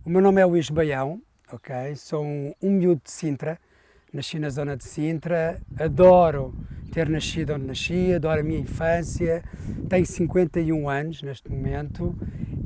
O meu nome é Luís Baião, ok? Sou um miúdo de Sintra, nasci na zona de Sintra, adoro ter nascido onde nasci, adoro a minha infância, tenho 51 anos neste momento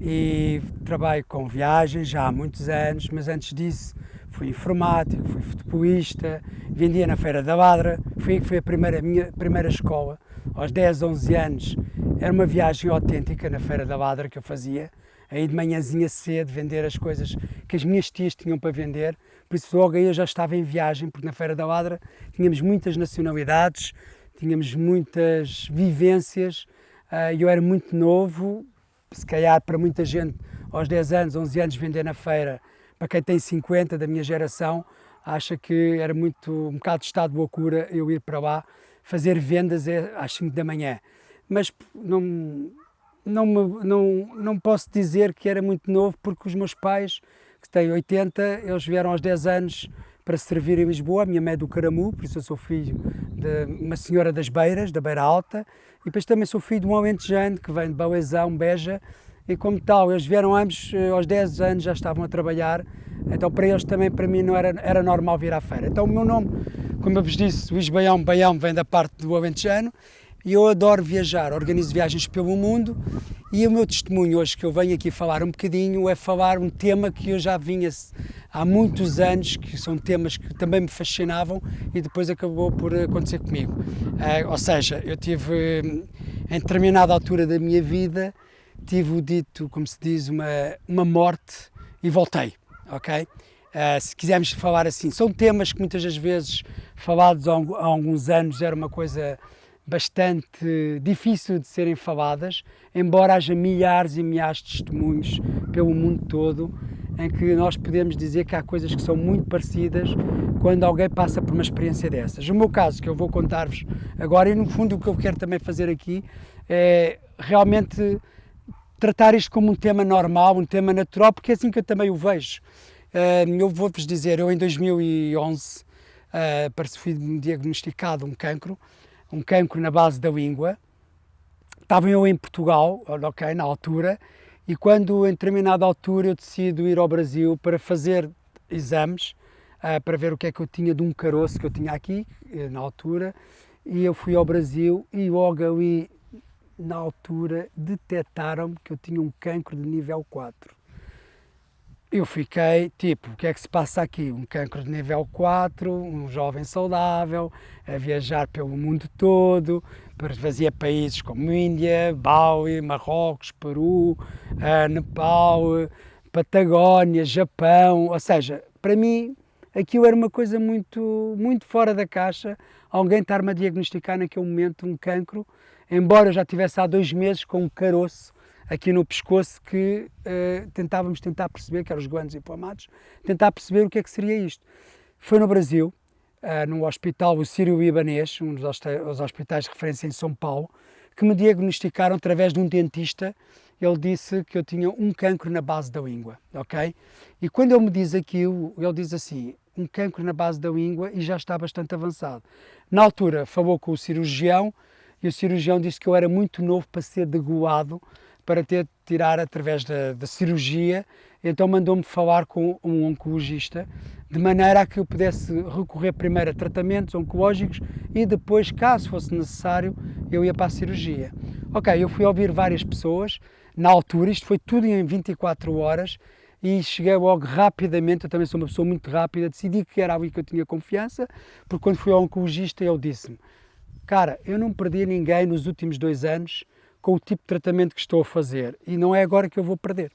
e trabalho com viagens já há muitos anos, mas antes disso fui informático, fui futebolista, vendia na Feira da Ladra, foi a minha primeira escola, aos 10, 11 anos, era uma viagem autêntica na Feira da Ladra que eu fazia, aí de manhãzinha cedo, vender as coisas que as minhas tias tinham para vender, por isso logo aí eu já estava em viagem, porque na Feira da Ladra tínhamos muitas nacionalidades, tínhamos muitas vivências, eu era muito novo, se calhar para muita gente aos 10 anos, 11 anos vender na feira, para quem tem 50 da minha geração, acha que era um bocado de estado de loucura eu ir para lá fazer vendas às 5 da manhã, mas não posso dizer que era muito novo, porque os meus pais, que têm 80, eles vieram aos 10 anos para servir em Lisboa. A minha mãe é do Caramu, por isso eu sou filho de uma senhora das Beiras, da Beira Alta, e depois também sou filho de um alentejano que vem de Bauezão, Beja, e como tal, eles vieram ambos aos 10 anos, já estavam a trabalhar, então para eles também, para mim, não era normal vir à feira. Então o meu nome, como eu vos disse, Luís Baião, Baião vem da parte do alentejano, e eu adoro viajar, organizo viagens pelo mundo, e o meu testemunho hoje que eu venho aqui falar um bocadinho é falar um tema que eu já vinha há muitos anos, que são temas que também me fascinavam e depois acabou por acontecer comigo. Ou seja, eu tive, em determinada altura da minha vida, tive o dito, como se diz, uma morte e voltei, ok? Se quisermos falar assim, são temas que muitas das vezes, falados há alguns anos, era uma coisa bastante difícil de serem faladas, embora haja milhares e milhares de testemunhos pelo mundo todo, em que nós podemos dizer que há coisas que são muito parecidas quando alguém passa por uma experiência dessas. O meu caso, que eu vou contar-vos agora, e no fundo o que eu quero também fazer aqui, é realmente tratar isto como um tema normal, um tema natural, porque é assim que eu também o vejo. Eu vou-vos dizer, eu em 2011 fui diagnosticado um cancro na base da língua. Estava eu em Portugal, ok, na altura, e quando em determinada altura eu decido ir ao Brasil para fazer exames, para ver o que é que eu tinha de um caroço que eu tinha aqui, na altura, e eu fui ao Brasil e logo ali, na altura, detectaram-me que eu tinha um cancro de nível 4. Eu fiquei, tipo, o que é que se passa aqui? Um cancro de nível 4, um jovem saudável, a viajar pelo mundo todo, fazia países como Índia, Bali, Marrocos, Peru, Nepal, Patagónia, Japão, ou seja, para mim aquilo era uma coisa muito, muito fora da caixa, alguém estar-me a diagnosticar naquele momento um cancro, embora eu já tivesse há 2 meses com um caroço aqui no pescoço que tentávamos perceber, que eram os glândulos inflamados, tentar perceber o que é que seria isto. Foi no Brasil, no hospital, o Sírio-Libanês, um dos hospitais de referência em São Paulo, que me diagnosticaram através de um dentista. Ele disse que eu tinha um cancro na base da língua, ok? E quando ele me diz aquilo, ele diz assim, um cancro na base da língua e já está bastante avançado. Na altura falou com o cirurgião e o cirurgião disse que eu era muito novo para ser degolado, para tirar através da cirurgia, então mandou-me falar com um oncologista, de maneira a que eu pudesse recorrer primeiro a tratamentos oncológicos e depois, caso fosse necessário, eu ia para a cirurgia. Ok, eu fui ouvir várias pessoas, na altura, isto foi tudo em 24 horas, e cheguei logo rapidamente, eu também sou uma pessoa muito rápida, decidi que era ali que eu tinha confiança, porque quando fui ao oncologista ele disse-me, cara, eu não perdi ninguém nos últimos 2 anos, com o tipo de tratamento que estou a fazer e não é agora que eu vou perder.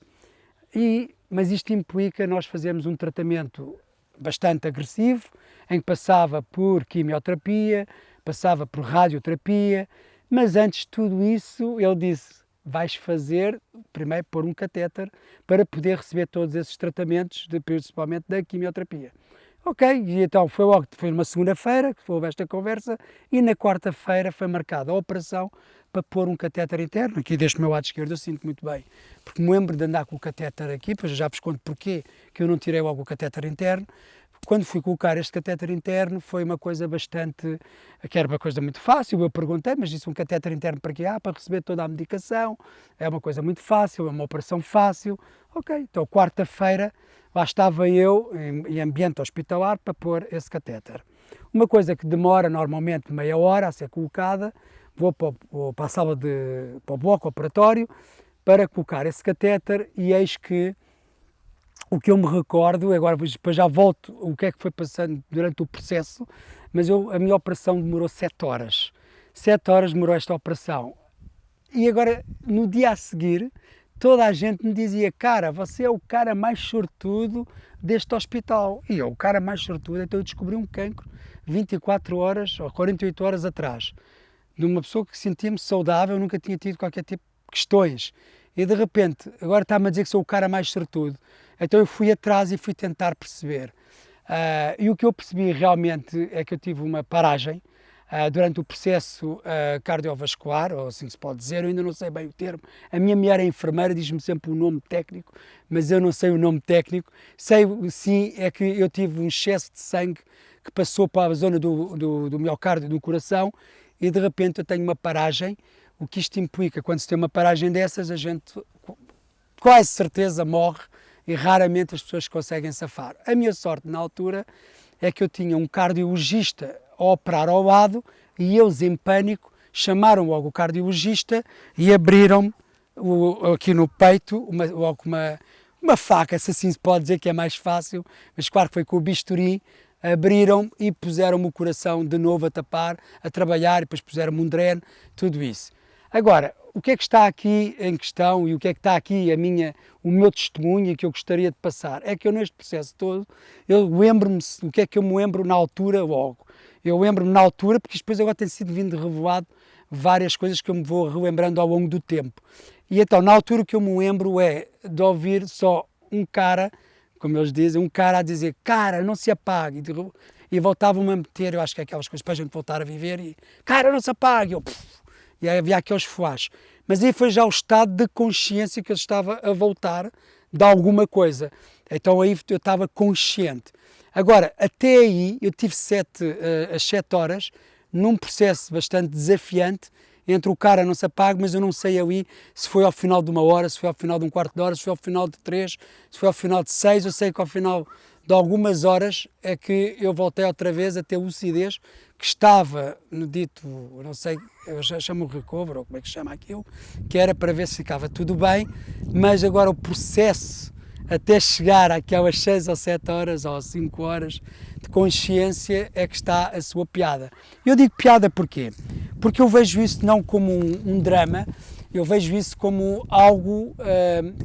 Mas isto implica nós fazermos um tratamento bastante agressivo, em que passava por quimioterapia, passava por radioterapia, mas antes de tudo isso ele disse, vais fazer, primeiro pôr um catéter para poder receber todos esses tratamentos, principalmente da quimioterapia. Ok, e então foi uma segunda-feira que houve esta conversa e na quarta-feira foi marcada a operação para pôr um catéter interno. Aqui deste meu lado esquerdo eu sinto muito bem, porque me lembro de andar com o catéter aqui, pois eu já vos conto porquê que eu não tirei logo o catéter interno, quando fui colocar este catéter interno, foi uma coisa bastante, que era uma coisa muito fácil. Eu perguntei, mas isso um catéter interno para quê? Para receber toda a medicação, é uma coisa muito fácil, é uma operação fácil. Ok, então quarta-feira lá estava eu em ambiente hospitalar para pôr esse catéter. Uma coisa que demora normalmente meia hora a ser colocada, vou para a sala para o bloco operatório para colocar esse catéter e eis que o que eu me recordo, agora depois já volto o que é que foi passando durante o processo, mas a minha operação demorou 7 horas. 7 horas demorou esta operação. E agora, no dia a seguir, toda a gente me dizia, cara, você é o cara mais sortudo deste hospital. E eu, o cara mais sortudo, então eu descobri um cancro 24 horas ou 48 horas atrás, de uma pessoa que sentia-me saudável, nunca tinha tido qualquer tipo de questões. E de repente, agora está-me a dizer que sou o cara mais sortudo. Então eu fui atrás e fui tentar perceber. E o que eu percebi realmente é que eu tive uma paragem durante o processo cardiovascular, ou assim se pode dizer, eu ainda não sei bem o termo. A minha mulher é enfermeira, diz-me sempre o nome técnico, mas eu não sei o nome técnico. Sei sim é que eu tive um excesso de sangue que passou para a zona do miocárdio, do coração, e de repente eu tenho uma paragem. O que isto implica, quando se tem uma paragem dessas, a gente quase certeza morre e raramente as pessoas conseguem safar. A minha sorte na altura é que eu tinha um cardiologista a operar ao lado e eles em pânico chamaram logo o cardiologista e abriram-me aqui no peito logo uma faca, se assim se pode dizer, que é mais fácil, mas claro que foi com o bisturi, abriram e puseram-me o coração de novo a tapar, a trabalhar, e depois puseram-me um dreno, tudo isso. Agora, o que é que está aqui em questão e o que é que está aqui o meu testemunho e que eu gostaria de passar? É que eu neste processo todo, eu lembro-me, o que é que eu me lembro na altura logo? Eu lembro-me na altura, porque depois agora tem sido vindo revelado várias coisas que eu me vou relembrando ao longo do tempo. E então, na altura o que eu me lembro é de ouvir só um cara, como eles dizem, um cara a dizer, cara, não se apague. E voltavam-me a meter, eu acho que é aquelas coisas para a gente voltar a viver, e cara, não se apague. E aí havia aqueles flashes. Mas aí foi já o estado de consciência que eu estava a voltar de alguma coisa. Então aí eu estava consciente. Agora, até aí eu tive as 7 horas num processo bastante desafiante entre o cara não se apague, mas eu não sei ali se foi ao final de 1 hora, se foi ao final de um quarto de hora, se foi ao final de 3, se foi ao final de 6. Eu sei que ao final de algumas horas é que eu voltei outra vez a ter lucidez, que estava no dito, não sei, eu já chamo recover, ou como é que se chama aquilo, que era para ver se ficava tudo bem, mas agora o processo até chegar àquelas 6 ou 7 horas ou 5 horas de consciência é que está a sua piada. Eu digo piada porquê? Porque eu vejo isso não como um drama, eu vejo isso como algo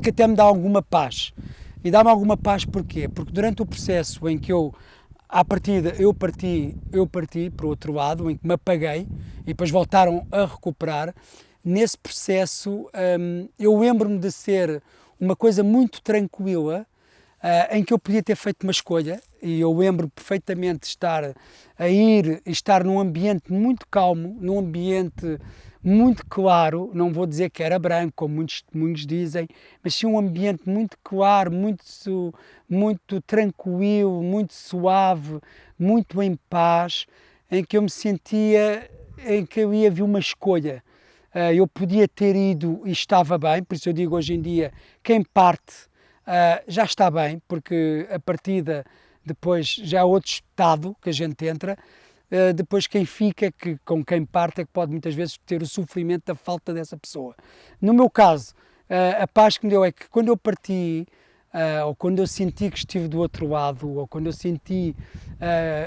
que até me dá alguma paz. E dá-me alguma paz porquê? Porque durante o processo em que à partida, eu parti para o outro lado, em que me apaguei e depois voltaram a recuperar. Nesse processo, eu lembro-me de ser uma coisa muito tranquila, em que eu podia ter feito uma escolha, e eu lembro perfeitamente de estar num ambiente muito calmo, num ambiente muito claro, não vou dizer que era branco, como muitos testemunhos dizem, mas sim um ambiente muito claro, muito tranquilo, muito suave, muito em paz, em que eu me sentia, em que eu havia uma escolha. Eu podia ter ido e estava bem, por isso eu digo hoje em dia, quem parte já está bem, porque a partida depois já é outro estado que a gente entra. Depois quem fica, com quem parte, é que pode muitas vezes ter o sofrimento da falta dessa pessoa. No meu caso, a paz que me deu é que quando eu parti, ou quando eu senti que estive do outro lado, ou quando eu senti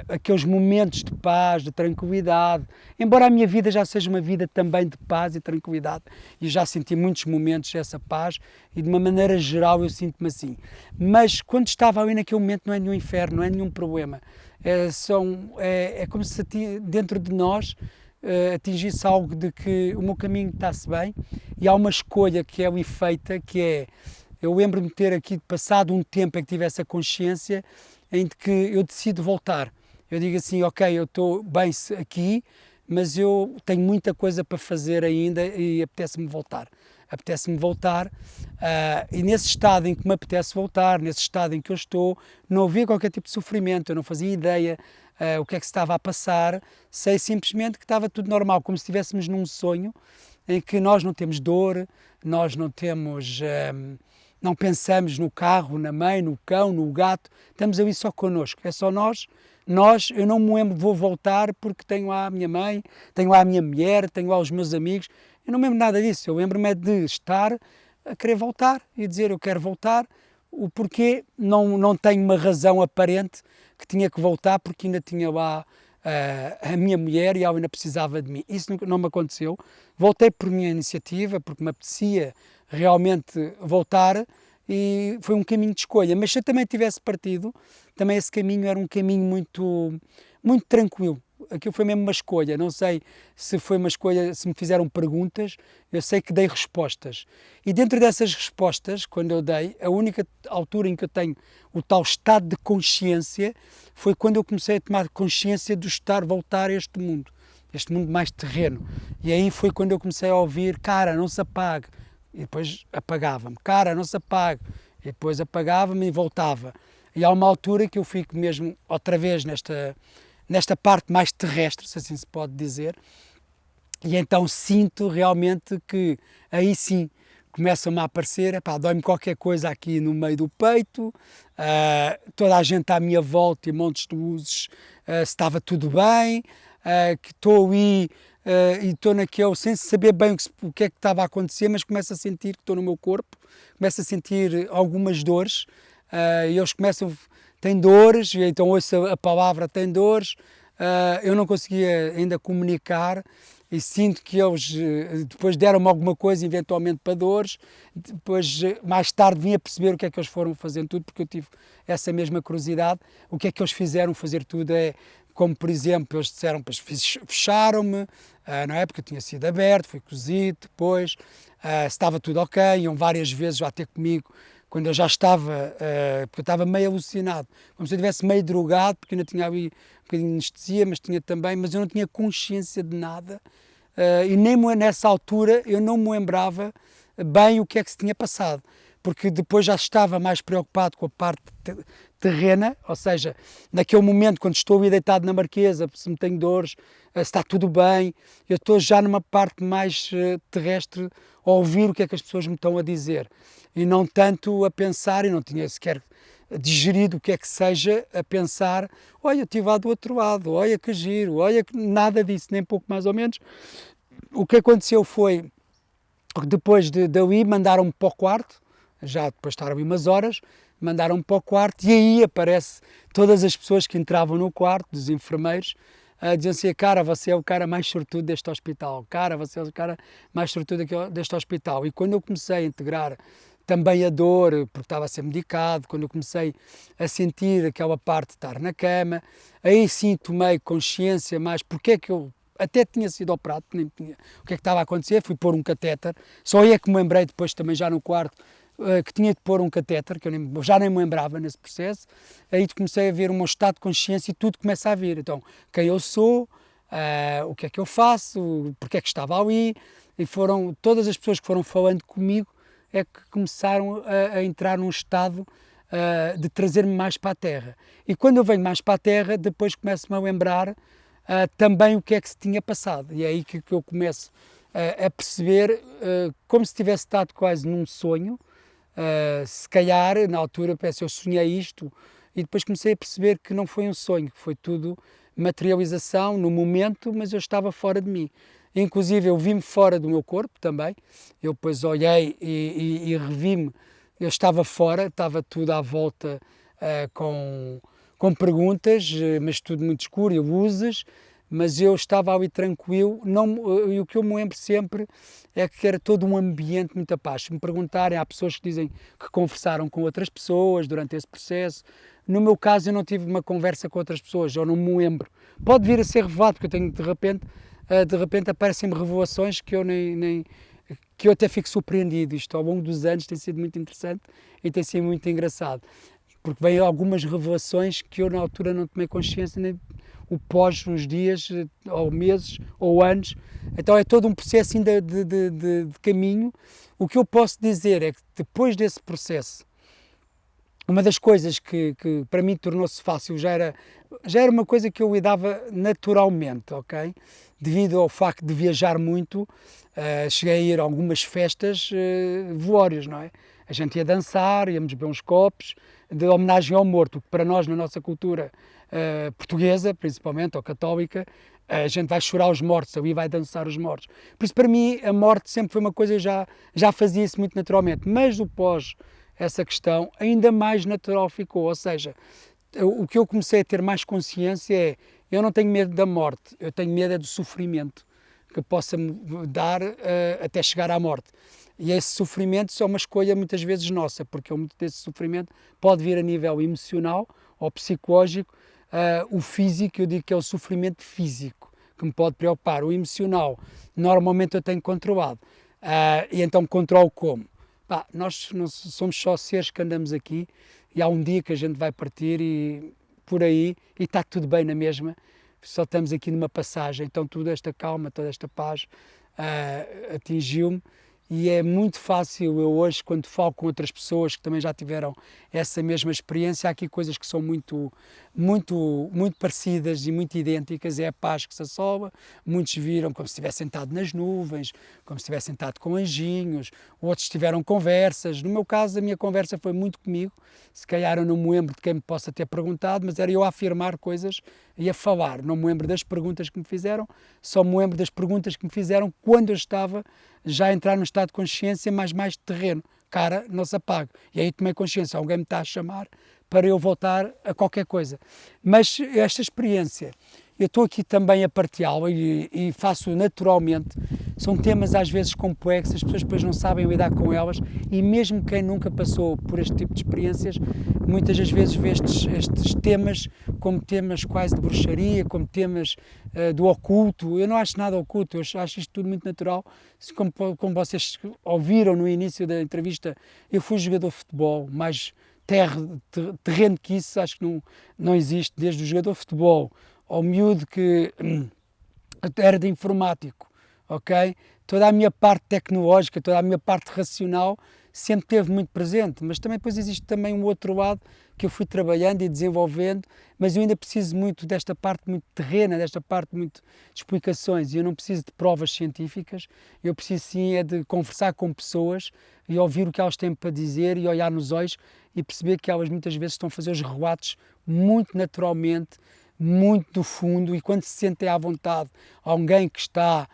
aqueles momentos de paz, de tranquilidade, embora a minha vida já seja uma vida também de paz e tranquilidade, e já senti muitos momentos dessa paz, e de uma maneira geral eu sinto-me assim. Mas quando estava ali naquele momento não é nenhum inferno, não é nenhum problema. É como se dentro de nós atingisse algo de que o meu caminho está-se bem, e há uma escolha que é o efeito, que é, eu lembro-me de ter aqui passado um tempo em que tive essa consciência, em que eu decido voltar. Eu digo assim, ok, eu estou bem aqui, mas eu tenho muita coisa para fazer ainda e apetece-me voltar. apetece-me voltar, e nesse estado em que me apetece voltar, nesse estado em que eu estou, não havia qualquer tipo de sofrimento, eu não fazia ideia o que é que se estava a passar, sei simplesmente que estava tudo normal, como se estivéssemos num sonho em que nós não temos dor, nós não temos, não pensamos no carro, na mãe, no cão, no gato, estamos ali só connosco, é só nós, eu não me lembro, vou voltar porque tenho lá a minha mãe, tenho lá a minha mulher, tenho lá os meus amigos, eu não me lembro nada disso, eu lembro-me de estar a querer voltar e dizer eu quero voltar, o porquê não tenho uma razão aparente que tinha que voltar porque ainda tinha lá a minha mulher e ela ainda precisava de mim. Isso não me aconteceu. Voltei por minha iniciativa, porque me apetecia realmente voltar e foi um caminho de escolha. Mas se eu também tivesse partido, também esse caminho era um caminho muito tranquilo. Aquilo foi mesmo uma escolha, não sei se foi uma escolha, se me fizeram perguntas, eu sei que dei respostas. E dentro dessas respostas, quando eu dei, a única altura em que eu tenho o tal estado de consciência foi quando eu comecei a tomar consciência do voltar a este mundo mais terreno. E aí foi quando eu comecei a ouvir, cara, não se apague, e depois apagava-me, cara, não se apague, e depois apagava-me e voltava. E há uma altura que eu fico mesmo outra vez nesta parte mais terrestre, se assim se pode dizer, e então sinto realmente que aí sim começam-me a aparecer, dói-me qualquer coisa aqui no meio do peito, toda a gente à minha volta e montes de luzes, se estava tudo bem, que estou ali e estou naquele, sem saber bem o que é que estava a acontecer, mas começo a sentir que estou no meu corpo, começo a sentir algumas dores, e eles começam, têm dores, e então ouço a palavra tem dores, eu não conseguia ainda comunicar, e sinto que eles depois deram-me alguma coisa eventualmente para dores, depois mais tarde vim a perceber o que é que eles foram fazendo tudo, porque eu tive essa mesma curiosidade, o que é que eles fizeram fazer tudo como por exemplo, eles disseram, fecharam-me, não é, porque eu tinha sido aberto, fui cozido, depois estava tudo ok, iam várias vezes já ter comigo, quando eu já estava, porque eu estava meio alucinado, como se eu estivesse meio drogado, porque ainda tinha ali um bocadinho de anestesia, mas eu não tinha consciência de nada, e nem nessa altura eu não me lembrava bem o que é que se tinha passado, porque depois já estava mais preocupado com a parte terrena, ou seja, naquele momento quando estou ali deitado na marquesa, se me tenho dores, se está tudo bem, eu estou já numa parte mais terrestre a ouvir o que é que as pessoas me estão a dizer e não tanto a pensar, e não tinha sequer digerido o que é que seja, a pensar, olha, eu estive lá do outro lado, olha que giro, olha que nada disso, nem pouco mais ou menos. O que aconteceu foi, depois de ali mandaram-me para o quarto, já depois de estar ali umas horas, mandaram-me para o quarto e aí aparece todas as pessoas que entravam no quarto, dos enfermeiros, diziam assim, cara, você é o cara mais sortudo deste hospital, cara, você é o cara mais sortudo deste hospital. E quando eu comecei a integrar também a dor, porque estava a ser medicado, quando eu comecei a sentir aquela parte de estar na cama, aí sim tomei consciência mais porque é que eu até tinha sido operado, nem tinha, o que é que estava a acontecer, fui pôr um catéter, só aí é que me lembrei depois também já no quarto, que tinha de pôr um catéter, que eu já nem me lembrava nesse processo, aí comecei a ver o meu estado de consciência e tudo começa a vir, então, quem eu sou, o que é que eu faço, porque é que estava ali, e foram todas as pessoas que foram falando comigo, é que começaram a entrar num estado de trazer-me mais para a terra. E quando eu venho mais para a terra, depois começo-me a lembrar também o que é que se tinha passado. E é aí que eu começo a perceber, como se tivesse estado quase num sonho, se calhar, na altura, eu sonhei isto, e depois comecei a perceber que não foi um sonho, que foi tudo materialização no momento, mas eu estava fora de mim. Inclusive eu vi-me fora do meu corpo também, eu depois olhei e revi-me, eu estava fora, estava tudo à volta com perguntas, mas tudo muito escuro e luzes, mas eu estava ali tranquilo, e o que eu me lembro sempre é que era todo um ambiente muito a paz. Se me perguntarem, há pessoas que dizem que conversaram com outras pessoas durante esse processo, no meu caso eu não tive uma conversa com outras pessoas, eu não me lembro. Pode vir a ser revelado, porque eu tenho de repente aparecem-me revelações que eu até fico surpreendido. Isto ao longo dos anos tem sido muito interessante e tem sido muito engraçado, porque vêm algumas revelações que eu na altura não tomei consciência nem o pós, uns dias, ou meses, ou anos. Então é todo um processo ainda de caminho. O que eu posso dizer é que depois desse processo, uma das coisas que para mim tornou-se fácil, já era uma coisa que eu lidava naturalmente, ok? Devido ao facto de viajar muito, cheguei a ir a algumas festas velórias, não é? A gente ia dançar, íamos beber uns copos, de homenagem ao morto, que para nós, na nossa cultura portuguesa, principalmente, ou católica, a gente vai chorar os mortos, ali vai dançar os mortos. Por isso, para mim, a morte sempre foi uma coisa, eu já fazia isso muito naturalmente, mas o pós essa questão, ainda mais natural ficou, ou seja, o que eu comecei a ter mais consciência é, eu não tenho medo da morte, eu tenho medo é do sofrimento que possa me dar até chegar à morte. E esse sofrimento é uma escolha muitas vezes nossa, porque muito desse sofrimento pode vir a nível emocional ou psicológico, o físico, eu digo que é o sofrimento físico, que me pode preocupar. O emocional, normalmente eu tenho controlado, e então controlo como? Nós não somos só seres que andamos aqui e há um dia que a gente vai partir e por aí e está tudo bem na mesma, só estamos aqui numa passagem, então toda esta calma, toda esta paz atingiu-me e é muito fácil, eu hoje quando falo com outras pessoas que também já tiveram essa mesma experiência, há aqui coisas que são muito parecidas e muito idênticas, é a paz que se assola, muitos viram como se estivesse sentado nas nuvens, como se estivesse sentado com anjinhos, outros tiveram conversas, no meu caso a minha conversa foi muito comigo, se calhar eu não me lembro de quem me possa ter perguntado, mas era eu a afirmar coisas e a falar, não me lembro das perguntas que me fizeram, só me lembro das perguntas que me fizeram quando eu estava já a entrar num estado de consciência mais terreno, cara, não se apaga. E aí tomei consciência, alguém me está a chamar para eu voltar a qualquer coisa. Mas esta experiência, eu estou aqui também a partilhá-la e faço naturalmente, são temas às vezes complexos, as pessoas depois não sabem lidar com elas e mesmo quem nunca passou por este tipo de experiências, muitas das vezes vê estes temas como temas quase de bruxaria, como temas do oculto. Eu não acho nada oculto, eu acho isto tudo muito natural. Como vocês ouviram no início da entrevista, eu fui jogador de futebol, mais terreno que isso acho que não existe, desde o jogador de futebol ao miúdo que era de informático, ok? Toda a minha parte tecnológica, toda a minha parte racional sempre esteve muito presente, mas também depois existe também um outro lado que eu fui trabalhando e desenvolvendo, mas eu ainda preciso muito desta parte muito terrena, desta parte muito de explicações, e eu não preciso de provas científicas, eu preciso sim é de conversar com pessoas e ouvir o que elas têm para dizer e olhar nos olhos e perceber que elas muitas vezes estão a fazer os relatos muito naturalmente, muito do fundo, e quando se sentem à vontade alguém que está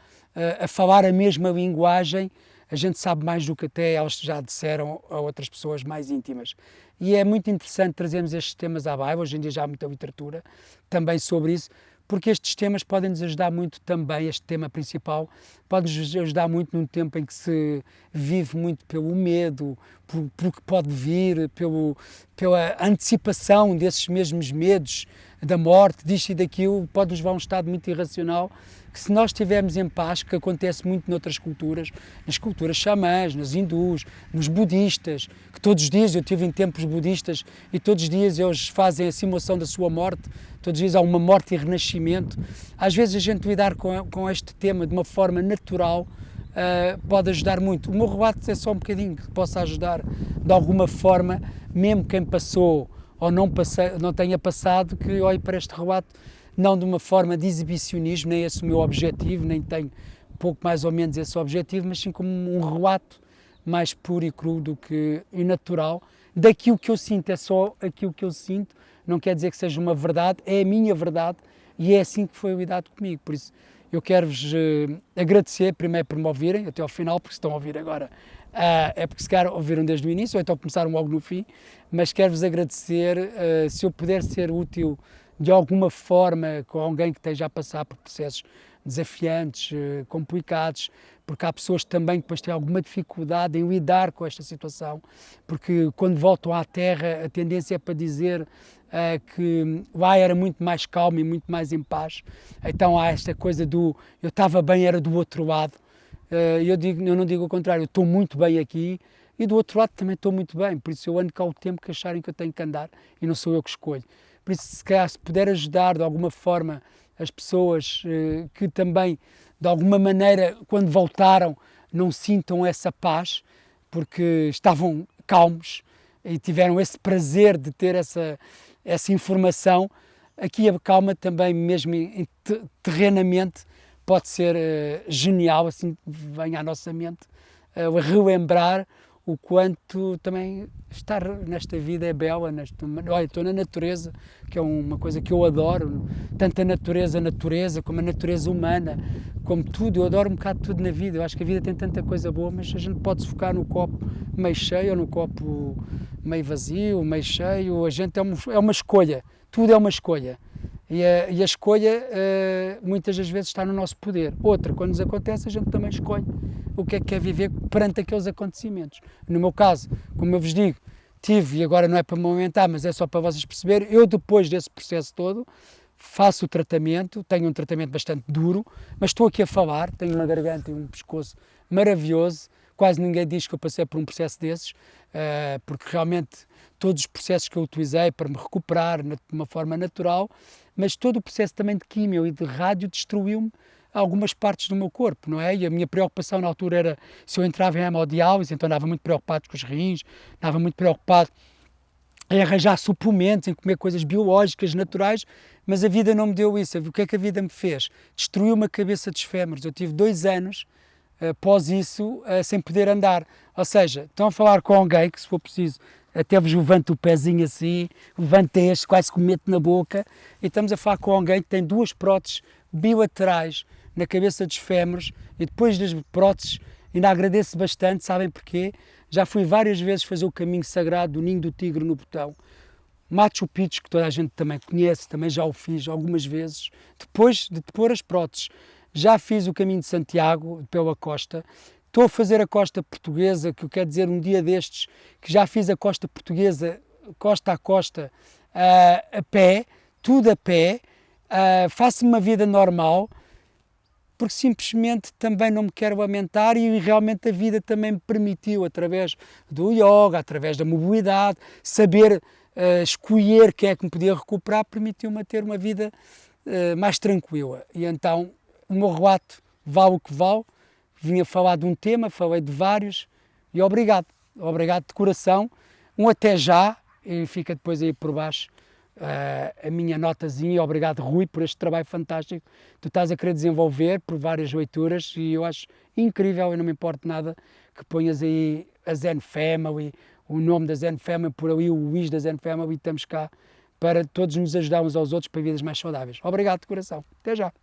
a falar a mesma linguagem, a gente sabe mais do que até elas já disseram a outras pessoas mais íntimas. E é muito interessante trazermos estes temas à baila, hoje em dia já há muita literatura também sobre isso, porque estes temas podem nos ajudar muito também, este tema principal, pode nos ajudar muito num tempo em que se vive muito pelo medo, pelo que pode vir, pela antecipação desses mesmos medos da morte, disto e daquilo, pode nos levar a um estado muito irracional, que se nós estivermos em paz, que acontece muito noutras culturas, nas culturas xamãs, nos hindus, nos budistas, que todos os dias, eu estive em templos budistas e todos os dias eles fazem a simulação da sua morte, todos os dias há uma morte e renascimento. Às vezes a gente lidar com este tema de uma forma natural pode ajudar muito. O meu relato é só um bocadinho que possa ajudar de alguma forma, mesmo quem passou ou não tenha passado, que olhe para este relato não de uma forma de exibicionismo, nem esse o meu objetivo, nem tenho pouco mais ou menos esse objetivo, mas sim como um relato mais puro e cru e natural daquilo que eu sinto, é só aquilo que eu sinto, não quer dizer que seja uma verdade, é a minha verdade e é assim que foi lidado comigo, por isso eu quero-vos agradecer primeiro por me ouvirem até ao final, porque se estão a ouvir agora é porque se calhar ouviram desde o início ou então começaram logo no fim, mas quero-vos agradecer se eu puder ser útil de alguma forma com alguém que esteja a passar por processos desafiantes, complicados, porque há pessoas também que depois têm alguma dificuldade em lidar com esta situação, porque quando voltam à Terra a tendência é para dizer que lá era muito mais calmo e muito mais em paz, então há esta coisa do eu estava bem, era do outro lado, eu não digo o contrário, eu estou muito bem aqui e do outro lado também estou muito bem, por isso eu ando cá o tempo que acharem que eu tenho que andar e não sou eu que escolho. Por isso, se calhar, se puder ajudar de alguma forma as pessoas que também, de alguma maneira, quando voltaram, não sintam essa paz, porque estavam calmos e tiveram esse prazer de ter essa informação, aqui a calma também, mesmo terrenamente, pode ser genial, assim vem à nossa mente relembrar o quanto também estar nesta vida é bela. Olha, estou na natureza, que é uma coisa que eu adoro, tanto a natureza, como a natureza humana, como tudo. Eu adoro um bocado de tudo na vida. Eu acho que a vida tem tanta coisa boa, mas a gente pode se focar no copo meio cheio ou no copo meio vazio, meio cheio. A gente é uma escolha, tudo é uma escolha. E a escolha muitas das vezes está no nosso poder. Outra, quando nos acontece, a gente também escolhe o que é que quer viver perante aqueles acontecimentos. No meu caso, como eu vos digo, tive, e agora não é para me aumentar, mas é só para vocês perceberem, eu depois desse processo todo, faço o tratamento, tenho um tratamento bastante duro, mas estou aqui a falar, tenho uma garganta e um pescoço maravilhoso, quase ninguém diz que eu passei por um processo desses, porque realmente todos os processos que eu utilizei para me recuperar de uma forma natural, mas todo o processo também de químio e de rádio destruiu-me algumas partes do meu corpo, não é? E a minha preocupação na altura era se eu entrava em hemodiálise, então andava muito preocupado com os rins, andava muito preocupado em arranjar suplementos, em comer coisas biológicas, naturais, mas a vida não me deu isso. O que é que a vida me fez? Destruiu-me a cabeça dos fémures. Eu tive 2 anos após isso sem poder andar. Ou seja, estão a falar com alguém que, se for preciso, até vos levanto o pezinho assim, levanto este, quase que meto na boca, e estamos a falar com alguém que tem 2 próteses bilaterais na cabeça dos fémures, e depois das próteses ainda agradeço bastante, sabem porquê? Já fui várias vezes fazer o caminho sagrado do Ninho do Tigre no Botão, Machu Picchu, que toda a gente também conhece, também já o fiz algumas vezes, depois de pôr as próteses. Já fiz o caminho de Santiago, pela costa, estou a fazer a costa portuguesa, que eu quero dizer um dia destes, que já fiz a costa portuguesa, costa a costa, a pé, tudo a pé, faço uma vida normal, porque simplesmente também não me quero lamentar e realmente a vida também me permitiu, através do yoga, através da mobilidade, saber escolher quem é que me podia recuperar, permitiu-me ter uma vida mais tranquila. E então o meu relato vale o que vale, vinha falar de um tema, falei de vários, e obrigado de coração, um até já, e fica depois aí por baixo a minha notazinha. Obrigado, Rui, por este trabalho fantástico que tu estás a querer desenvolver por várias leituras, e eu acho incrível, e não me importa nada que ponhas aí a Zen Family, o nome da Zen Family, por ali o Luís da Zen Family, e estamos cá para todos nos ajudar uns aos outros para vidas mais saudáveis. Obrigado de coração, até já.